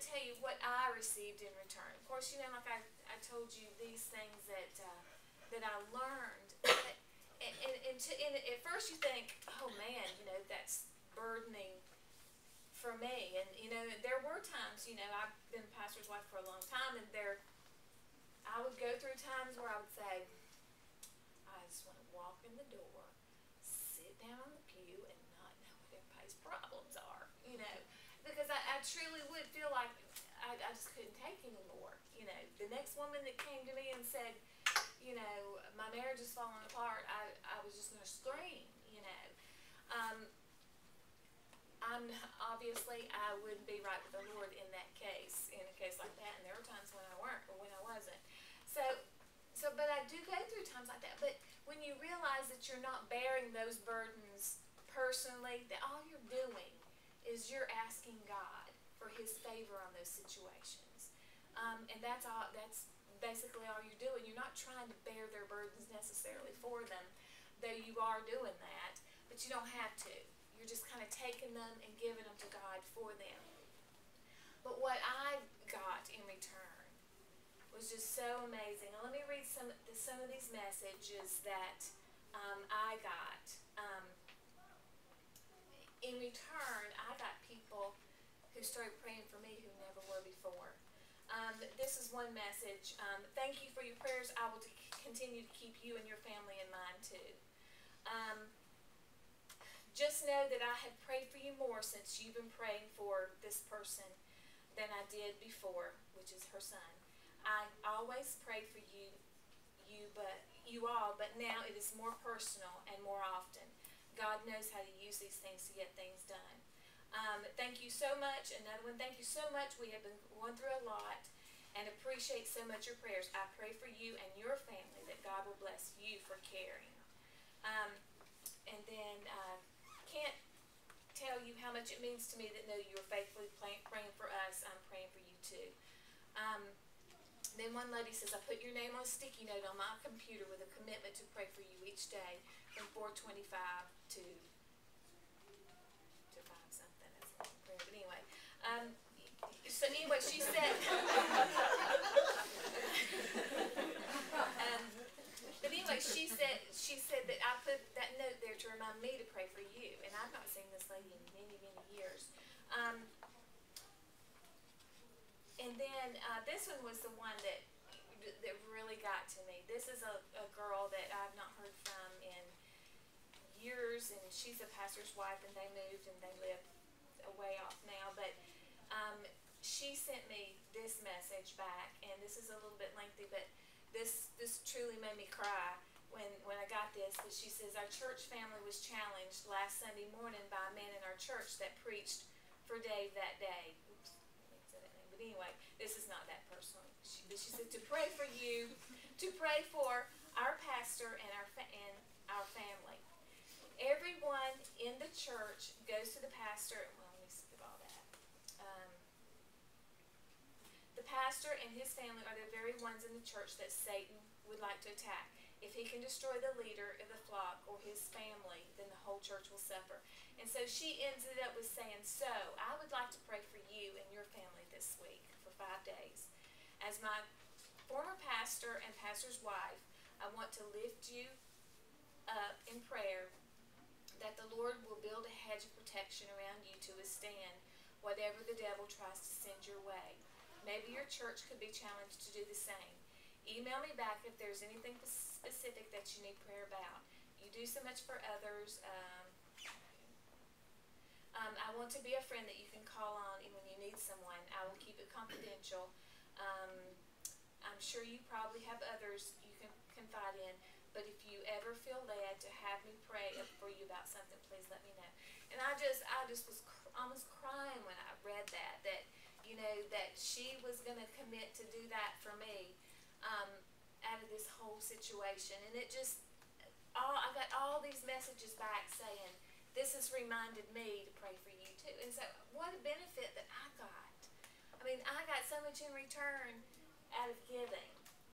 tell you what I received in return. Of course, you know, like I told you these things that that I learned. And at first you think, oh man, you know, that's burdening for me. And you know, there were times, you know, I've been a pastor's wife for a long time, and I would go through times where I would say, I just want to walk in the door, sit down on the pew, and not know what everybody's problems are, you know, because I truly would feel like I just couldn't take anymore. You know, the next woman that came to me and said, you know, my marriage is falling apart, I was just going to scream, you know. I'm obviously, I wouldn't be right with the Lord in that case, in a case like that, and there were times when I weren't or when I wasn't. But I do go through times like that. But when you realize that you're not bearing those burdens personally, that all you're doing is you're asking God for His favor on those situations, and that's all. That's basically all you're doing. You're not trying to bear their burdens necessarily for them, though you are doing that. But you don't have to. You're just kind of taking them and giving them to God for them. But what I got in return was just so amazing. Now, let me read some of these messages that I got. In return, I got people who started praying for me who never were before. This is one message. Thank you for your prayers. I will continue to keep you and your family in mind too. Just know that I have prayed for you more since you've been praying for this person than I did before, which is her son. I always pray for you all, but now it is more personal and more often. God knows how to use these things to get things done. Thank you so much. Another one, thank you so much. We have been going through a lot and appreciate so much your prayers. I pray for you and your family that God will bless you for caring. And then can't tell you how much it means to me that know you're faithfully praying for us. I'm praying for you too. Then one lady says, I put your name on a sticky note on my computer with a commitment to pray for you each day from 4:25 to 5 something. That's a long prayer. But anyway, so anyway, she said, but anyway, she said that I put that note there to remind me to pray for you. And I've not seen this lady in many, many years. And then this one was the one that really got to me. This is a girl that I've not heard from in years, and she's a pastor's wife, and they moved and they live a way off now. But she sent me this message back, and this is a little bit lengthy, but this truly made me cry when I got this. But she says, our church family was challenged last Sunday morning by a man in our church that preached for Dave that day. Oops, I didn't say that name. But anyway, this is not that personal. She said to pray for you, to pray for our pastor and our family. Everyone in the church goes to the pastor. Well, let me skip all that. The pastor and his family are the very ones in the church that Satan would like to attack. If he can destroy the leader of the flock or his family, then the whole church will suffer. And so she ends it up with saying, so I would like to pray for you and your family this week for 5 days. As my former pastor and pastor's wife, I want to lift you up in prayer that the Lord will build a hedge of protection around you to withstand whatever the devil tries to send your way. Maybe your church could be challenged to do the same. Email me back if there's anything specific that you need prayer about. You do so much for others. I want to be a friend that you can call on when you need someone. I will keep it confidential. I'm sure you probably have others you can confide in, but if you ever feel led to have me pray for you about something, please let me know. And I just was almost crying when I read that you know, that she was going to commit to do that for me out of this whole situation. And it just, I got all these messages back saying, this has reminded me to pray for you too. And so what a benefit that I got. I mean, I got so much in return out of giving.